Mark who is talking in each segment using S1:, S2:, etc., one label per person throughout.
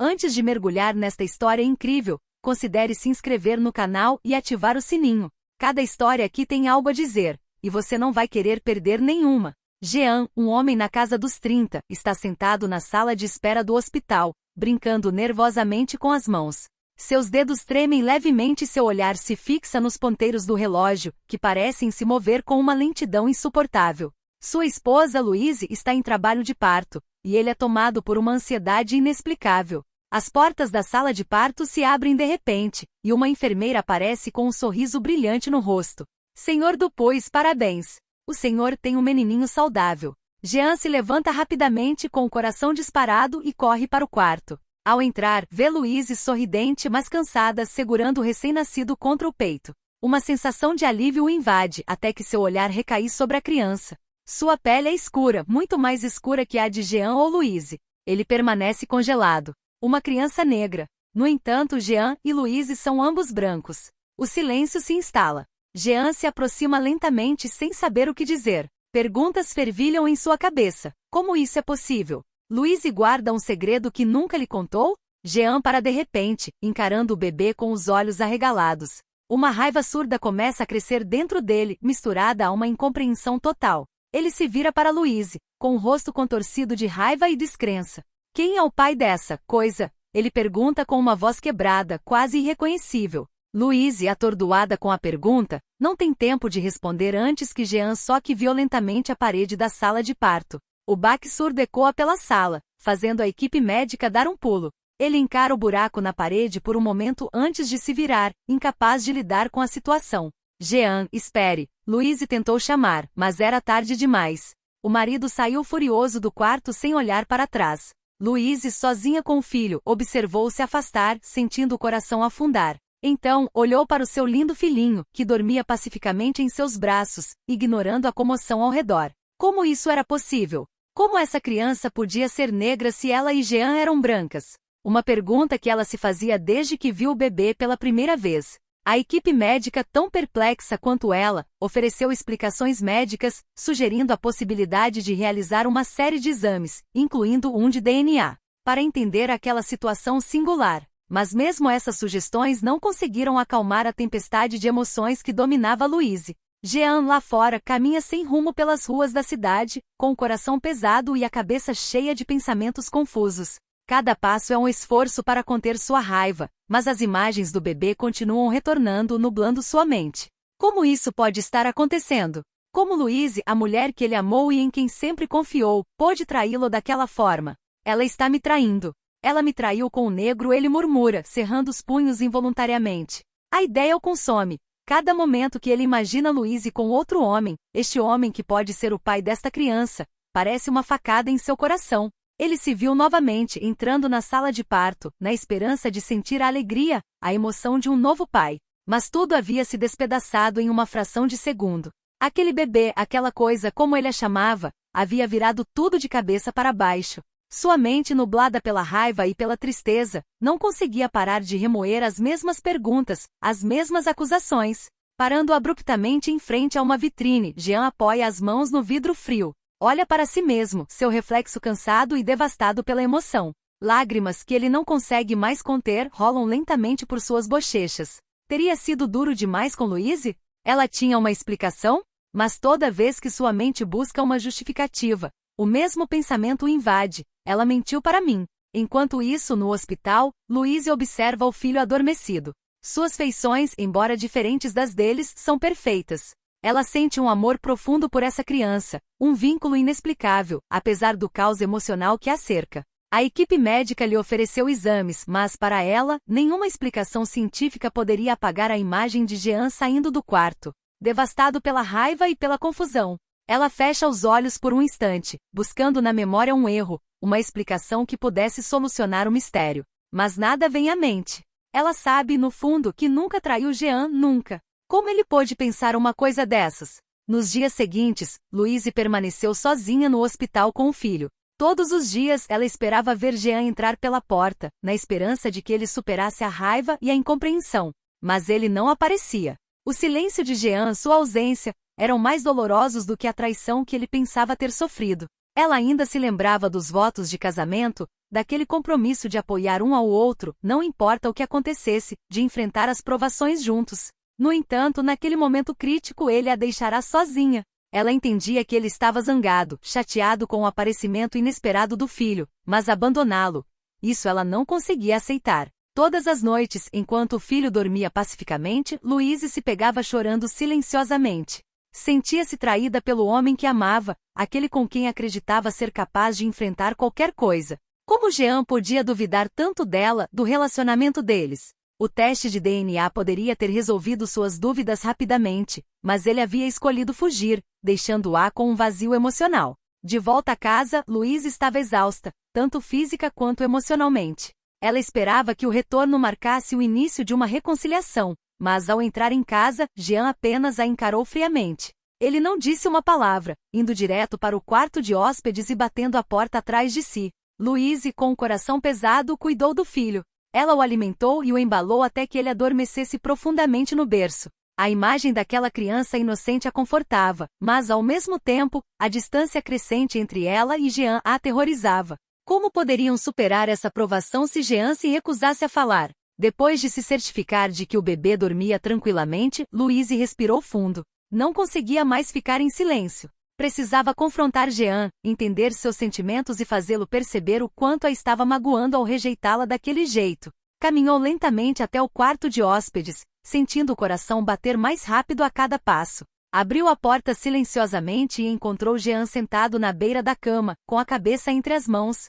S1: Antes de mergulhar nesta história incrível, considere se inscrever no canal e ativar o sininho. Cada história aqui tem algo a dizer, e você não vai querer perder nenhuma. Jean, um homem na casa dos 30, está sentado na sala de espera do hospital, brincando nervosamente com as mãos. Seus dedos tremem levemente e seu olhar se fixa nos ponteiros do relógio, que parecem se mover com uma lentidão insuportável. Sua esposa, Louise, está em trabalho de parto, e ele é tomado por uma ansiedade inexplicável. As portas da sala de parto se abrem de repente, e uma enfermeira aparece com um sorriso brilhante no rosto. Senhor Dupuis, parabéns! O senhor tem um menininho saudável. Jean se levanta rapidamente com o coração disparado e corre para o quarto. Ao entrar, vê Louise sorridente mas cansada, segurando o recém-nascido contra o peito. Uma sensação de alívio o invade, até que seu olhar recai sobre a criança. Sua pele é escura, muito mais escura que a de Jean ou Louise. Ele permanece congelado. Uma criança negra. No entanto, Jean e Louise são ambos brancos. O silêncio se instala. Jean se aproxima lentamente sem saber o que dizer. Perguntas fervilham em sua cabeça. Como isso é possível? Louise guarda um segredo que nunca lhe contou? Jean para de repente, encarando o bebê com os olhos arregalados. Uma raiva surda começa a crescer dentro dele, misturada a uma incompreensão total. Ele se vira para Louise, com o rosto contorcido de raiva e descrença. Quem é o pai dessa coisa? Ele pergunta com uma voz quebrada, quase irreconhecível. Louise, atordoada com a pergunta, não tem tempo de responder antes que Jean soque violentamente a parede da sala de parto. O baque surdo ecoa pela sala, fazendo a equipe médica dar um pulo. Ele encara o buraco na parede por um momento antes de se virar, incapaz de lidar com a situação. Jean, espere. Louise tentou chamar, mas era tarde demais. O marido saiu furioso do quarto sem olhar para trás. Louise, sozinha com o filho, observou-o se afastar, sentindo o coração afundar. Então, olhou para o seu lindo filhinho, que dormia pacificamente em seus braços, ignorando a comoção ao redor. Como isso era possível? Como essa criança podia ser negra se ela e Jean eram brancas? Uma pergunta que ela se fazia desde que viu o bebê pela primeira vez. A equipe médica, tão perplexa quanto ela, ofereceu explicações médicas, sugerindo a possibilidade de realizar uma série de exames, incluindo um de DNA, para entender aquela situação singular. Mas mesmo essas sugestões não conseguiram acalmar a tempestade de emoções que dominava Louise. Jean, lá fora, caminha sem rumo pelas ruas da cidade, com o coração pesado e a cabeça cheia de pensamentos confusos. Cada passo é um esforço para conter sua raiva, mas as imagens do bebê continuam retornando, nublando sua mente. Como isso pode estar acontecendo? Como Louise, a mulher que ele amou e em quem sempre confiou, pôde traí-lo daquela forma? Ela está me traindo. Ela me traiu com o negro, ele murmura, cerrando os punhos involuntariamente. A ideia o consome. Cada momento que ele imagina Louise com outro homem, este homem que pode ser o pai desta criança, parece uma facada em seu coração. Ele se viu novamente entrando na sala de parto, na esperança de sentir a alegria, a emoção de um novo pai. Mas tudo havia se despedaçado em uma fração de segundo. Aquele bebê, aquela coisa como ele a chamava, havia virado tudo de cabeça para baixo. Sua mente, nublada pela raiva e pela tristeza, não conseguia parar de remoer as mesmas perguntas, as mesmas acusações. Parando abruptamente em frente a uma vitrine, Jean apoia as mãos no vidro frio. Olha para si mesmo, seu reflexo cansado e devastado pela emoção. Lágrimas que ele não consegue mais conter rolam lentamente por suas bochechas. Teria sido duro demais com Louise? Ela tinha uma explicação? Mas toda vez que sua mente busca uma justificativa, o mesmo pensamento o invade. Ela mentiu para mim. Enquanto isso, no hospital, Louise observa o filho adormecido. Suas feições, embora diferentes das deles, são perfeitas. Ela sente um amor profundo por essa criança, um vínculo inexplicável, apesar do caos emocional que a cerca. A equipe médica lhe ofereceu exames, mas para ela, nenhuma explicação científica poderia apagar a imagem de Jean saindo do quarto, devastado pela raiva e pela confusão. Ela fecha os olhos por um instante, buscando na memória um erro, uma explicação que pudesse solucionar o mistério. Mas nada vem à mente. Ela sabe, no fundo, que nunca traiu Jean, nunca. Como ele pôde pensar uma coisa dessas? Nos dias seguintes, Louise permaneceu sozinha no hospital com o filho. Todos os dias ela esperava ver Jean entrar pela porta, na esperança de que ele superasse a raiva e a incompreensão. Mas ele não aparecia. O silêncio de Jean, sua ausência, eram mais dolorosos do que a traição que ele pensava ter sofrido. Ela ainda se lembrava dos votos de casamento, daquele compromisso de apoiar um ao outro, não importa o que acontecesse, de enfrentar as provações juntos. No entanto, naquele momento crítico ele a deixará sozinha. Ela entendia que ele estava zangado, chateado com o aparecimento inesperado do filho, mas abandoná-lo, isso ela não conseguia aceitar. Todas as noites, enquanto o filho dormia pacificamente, Louise se pegava chorando silenciosamente. Sentia-se traída pelo homem que amava, aquele com quem acreditava ser capaz de enfrentar qualquer coisa. Como Jean podia duvidar tanto dela, do relacionamento deles? O teste de DNA poderia ter resolvido suas dúvidas rapidamente, mas ele havia escolhido fugir, deixando-a com um vazio emocional. De volta a casa, Louise estava exausta, tanto física quanto emocionalmente. Ela esperava que o retorno marcasse o início de uma reconciliação, mas ao entrar em casa, Jean apenas a encarou friamente. Ele não disse uma palavra, indo direto para o quarto de hóspedes e batendo a porta atrás de si. Louise, com o coração pesado, cuidou do filho. Ela o alimentou e o embalou até que ele adormecesse profundamente no berço. A imagem daquela criança inocente a confortava, mas, ao mesmo tempo, a distância crescente entre ela e Jean a aterrorizava. Como poderiam superar essa provação se Jean se recusasse a falar? Depois de se certificar de que o bebê dormia tranquilamente, Louise respirou fundo. Não conseguia mais ficar em silêncio. Precisava confrontar Jean, entender seus sentimentos e fazê-lo perceber o quanto a estava magoando ao rejeitá-la daquele jeito. Caminhou lentamente até o quarto de hóspedes, sentindo o coração bater mais rápido a cada passo. Abriu a porta silenciosamente e encontrou Jean sentado na beira da cama, com a cabeça entre as mãos.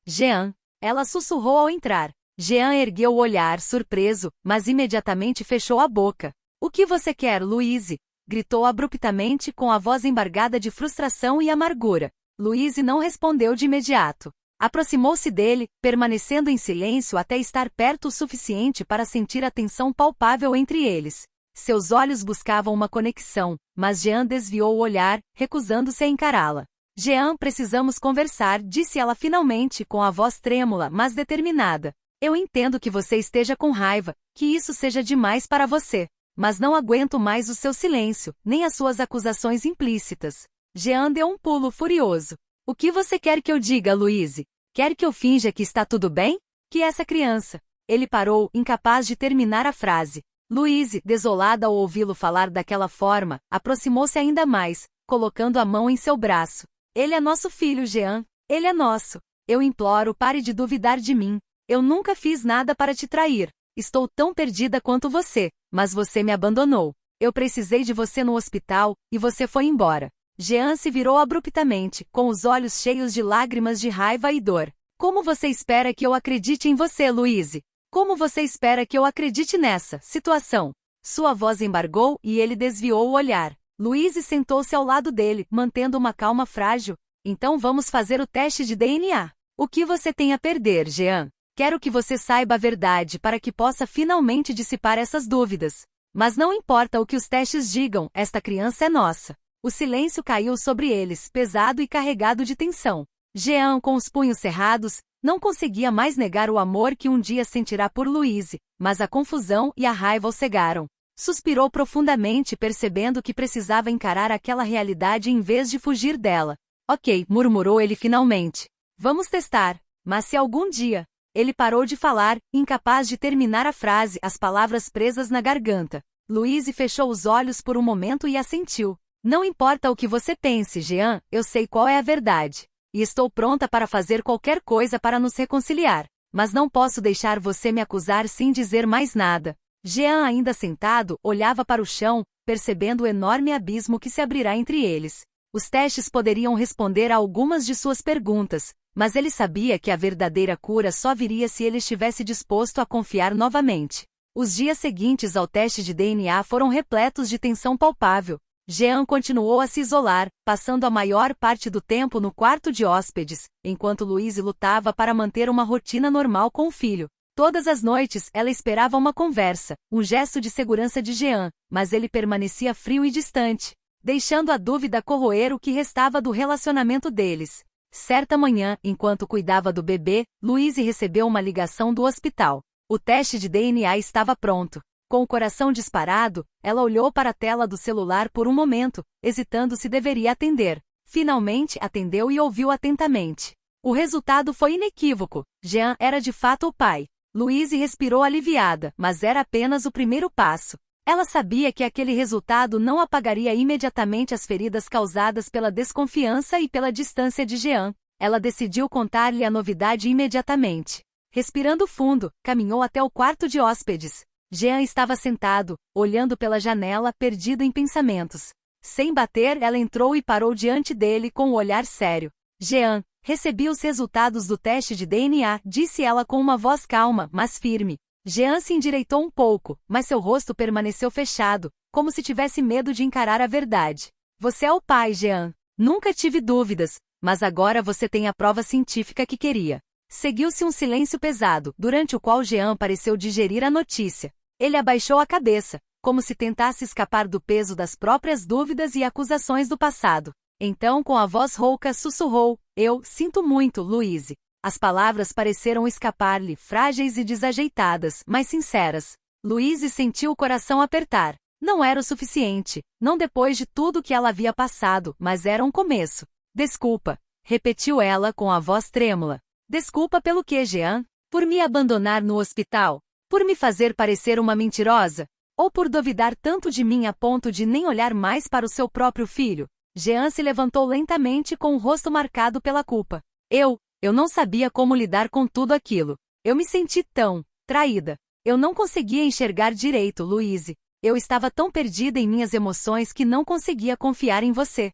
S1: Jean, ela sussurrou ao entrar. Jean ergueu o olhar, surpreso, mas imediatamente fechou a boca. O que você quer, Louise? Gritou abruptamente com a voz embargada de frustração e amargura. Louise não respondeu de imediato. Aproximou-se dele, permanecendo em silêncio até estar perto o suficiente para sentir a tensão palpável entre eles. Seus olhos buscavam uma conexão, mas Jean desviou o olhar, recusando-se a encará-la. Jean, precisamos conversar, disse ela finalmente com a voz trêmula, mas determinada. Eu entendo que você esteja com raiva, que isso seja demais para você. Mas não aguento mais o seu silêncio, nem as suas acusações implícitas. Jean deu um pulo furioso. O que você quer que eu diga, Louise? Quer que eu finja que está tudo bem? Que essa criança? Ele parou, incapaz de terminar a frase. Louise, desolada ao ouvi-lo falar daquela forma, aproximou-se ainda mais, colocando a mão em seu braço. Ele é nosso filho, Jean. Ele é nosso. Eu imploro, pare de duvidar de mim. Eu nunca fiz nada para te trair. Estou tão perdida quanto você, mas você me abandonou. Eu precisei de você no hospital, e você foi embora. Jean se virou abruptamente, com os olhos cheios de lágrimas de raiva e dor. Como você espera que eu acredite em você, Louise? Como você espera que eu acredite nessa situação? Sua voz embargou e ele desviou o olhar. Louise sentou-se ao lado dele, mantendo uma calma frágil. Então vamos fazer o teste de DNA. O que você tem a perder, Jean? Quero que você saiba a verdade para que possa finalmente dissipar essas dúvidas. Mas não importa o que os testes digam, esta criança é nossa. O silêncio caiu sobre eles, pesado e carregado de tensão. Jean, com os punhos cerrados, não conseguia mais negar o amor que um dia sentirá por Louise, mas a confusão e a raiva o cegaram. Suspirou profundamente, percebendo que precisava encarar aquela realidade em vez de fugir dela. Ok, murmurou ele finalmente. Vamos testar. Mas se algum dia... Ele parou de falar, incapaz de terminar a frase, as palavras presas na garganta. Louise fechou os olhos por um momento e assentiu. Não importa o que você pense, Jean, eu sei qual é a verdade. E estou pronta para fazer qualquer coisa para nos reconciliar. Mas não posso deixar você me acusar sem dizer mais nada. Jean, ainda sentado, olhava para o chão, percebendo o enorme abismo que se abrirá entre eles. Os testes poderiam responder a algumas de suas perguntas, mas ele sabia que a verdadeira cura só viria se ele estivesse disposto a confiar novamente. Os dias seguintes ao teste de DNA foram repletos de tensão palpável. Jean continuou a se isolar, passando a maior parte do tempo no quarto de hóspedes, enquanto Louise lutava para manter uma rotina normal com o filho. Todas as noites, ela esperava uma conversa, um gesto de segurança de Jean, mas ele permanecia frio e distante, deixando a dúvida corroer o que restava do relacionamento deles. Certa manhã, enquanto cuidava do bebê, Louise recebeu uma ligação do hospital. O teste de DNA estava pronto. Com o coração disparado, ela olhou para a tela do celular por um momento, hesitando se deveria atender. Finalmente, atendeu e ouviu atentamente. O resultado foi inequívoco. Jean era de fato o pai. Louise respirou aliviada, mas era apenas o primeiro passo. Ela sabia que aquele resultado não apagaria imediatamente as feridas causadas pela desconfiança e pela distância de Jean. Ela decidiu contar-lhe a novidade imediatamente. Respirando fundo, caminhou até o quarto de hóspedes. Jean estava sentado, olhando pela janela, perdido em pensamentos. Sem bater, ela entrou e parou diante dele com um olhar sério. Jean, recebi os resultados do teste de DNA, disse ela com uma voz calma, mas firme. Jean se endireitou um pouco, mas seu rosto permaneceu fechado, como se tivesse medo de encarar a verdade. Você é o pai, Jean. Nunca tive dúvidas, mas agora você tem a prova científica que queria. Seguiu-se um silêncio pesado, durante o qual Jean pareceu digerir a notícia. Ele abaixou a cabeça, como se tentasse escapar do peso das próprias dúvidas e acusações do passado. Então, com a voz rouca, sussurrou: Eu sinto muito, Louise. As palavras pareceram escapar-lhe, frágeis e desajeitadas, mas sinceras. Louise sentiu o coração apertar. Não era o suficiente, não depois de tudo que ela havia passado, mas era um começo. Desculpa, repetiu ela com a voz trêmula. Desculpa pelo quê, Jean? Por me abandonar no hospital? Por me fazer parecer uma mentirosa? Ou por duvidar tanto de mim a ponto de nem olhar mais para o seu próprio filho? Jean se levantou lentamente com o rosto marcado pela culpa. Eu não sabia como lidar com tudo aquilo. Eu me senti tão traída. Eu não conseguia enxergar direito, Louise. Eu estava tão perdida em minhas emoções que não conseguia confiar em você.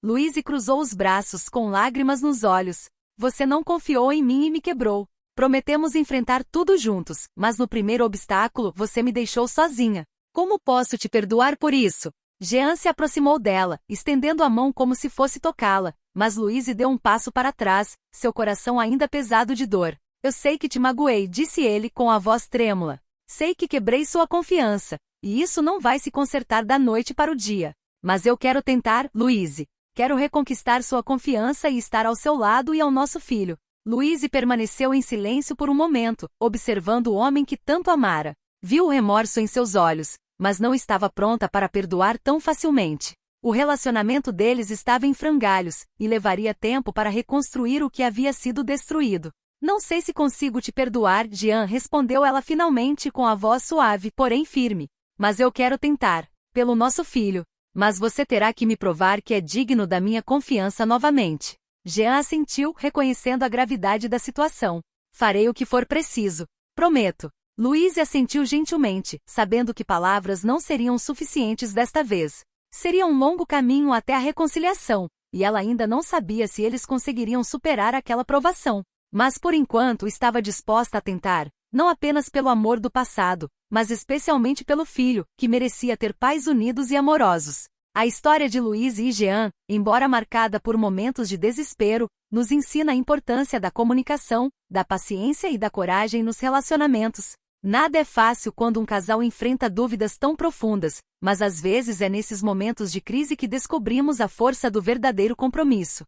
S1: Louise cruzou os braços com lágrimas nos olhos. Você não confiou em mim e me quebrou. Prometemos enfrentar tudo juntos, mas no primeiro obstáculo você me deixou sozinha. Como posso te perdoar por isso? Jean se aproximou dela, estendendo a mão como se fosse tocá-la, mas Louise deu um passo para trás, seu coração ainda pesado de dor. Eu sei que te magoei, disse ele com a voz trêmula. Sei que quebrei sua confiança, e isso não vai se consertar da noite para o dia. Mas eu quero tentar, Louise. Quero reconquistar sua confiança e estar ao seu lado e ao nosso filho. Louise permaneceu em silêncio por um momento, observando o homem que tanto amara. Viu o remorso em seus olhos, mas não estava pronta para perdoar tão facilmente. O relacionamento deles estava em frangalhos, e levaria tempo para reconstruir o que havia sido destruído. Não sei se consigo te perdoar, Jean, respondeu ela finalmente com a voz suave, porém firme. Mas eu quero tentar, pelo nosso filho. Mas você terá que me provar que é digno da minha confiança novamente. Jean assentiu, reconhecendo a gravidade da situação. Farei o que for preciso. Prometo. Louise assentiu gentilmente, sabendo que palavras não seriam suficientes desta vez. Seria um longo caminho até a reconciliação, e ela ainda não sabia se eles conseguiriam superar aquela provação. Mas por enquanto estava disposta a tentar, não apenas pelo amor do passado, mas especialmente pelo filho, que merecia ter pais unidos e amorosos. A história de Louise e Jean, embora marcada por momentos de desespero, nos ensina a importância da comunicação, da paciência e da coragem nos relacionamentos. Nada é fácil quando um casal enfrenta dúvidas tão profundas, mas às vezes é nesses momentos de crise que descobrimos a força do verdadeiro compromisso.